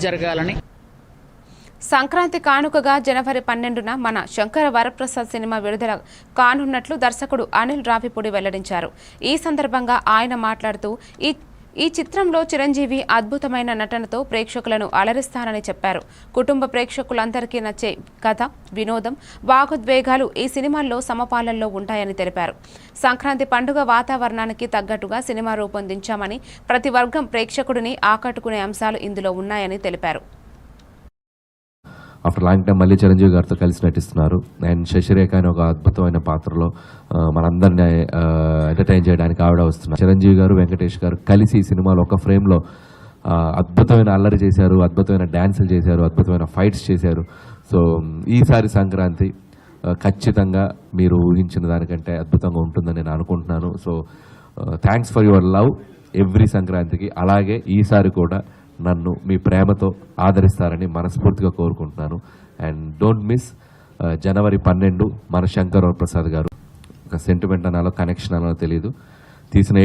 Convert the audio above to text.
జరగాలని. సంక్రాంతి కానుకగా జనవరి 12న మన శంకర వరప్రసాద్ సినిమా విడుదల కానున్నట్లు దర్శకుడు అనిల్ రావిపూడి వెల్లడించారు. ఈ సందర్భంగా ఆయన మాట్లాడుతూ ఈ చిత్రంలో చిరంజీవి అద్భుతమైన నటనతో ప్రేక్షకులను అలరిస్తారని చెప్పారు. కుటుంబ ప్రేక్షకులందరికీ నచ్చే కథ, వినోదం, భావోద్వేగాలు ఈ సినిమాల్లో సమపాలనలో ఉంటాయని తెలిపారు. సంక్రాంతి పండుగ వాతావరణానికి తగ్గట్టుగా సినిమా రూపొందించామని, ప్రతి వర్గం ప్రేక్షకుడిని ఆకట్టుకునే అంశాలు ఇందులో ఉన్నాయని తెలిపారు. ఆఫ్టర్ లాంగ్ టైం మళ్ళీ చిరంజీవి గారితో కలిసి నటిస్తున్నారు. అండ్ శశిరేఖ అని ఒక అద్భుతమైన పాత్రలో మనందరినీ ఎంటర్టైన్ చేయడానికి ఆవిడ వస్తున్నారు. చిరంజీవి గారు, వెంకటేష్ గారు కలిసి ఈ సినిమాలో ఒక ఫ్రేమ్లో అద్భుతమైన అల్లరి చేశారు, అద్భుతమైన డ్యాన్సులు చేశారు, అద్భుతమైన ఫైట్స్ చేశారు. సో ఈసారి సంక్రాంతి ఖచ్చితంగా మీరు ఊహించిన దానికంటే అద్భుతంగా ఉంటుందని నేను అనుకుంటున్నాను. So thanks for your love every సంక్రాంతికి. అలాగే ఈసారి కూడా నన్ను మీ ప్రేమతో ఆదరిస్తారని మనస్ఫూర్తిగా కోరుకుంటున్నాను. అండ్ డోంట్ మిస్ జనవరి 12 మన శంకర్ వరప్రసాద్ గారు. ఒక సెంటిమెంట్ అనాలో కనెక్షన్ అనాలో తెలియదు తీసిన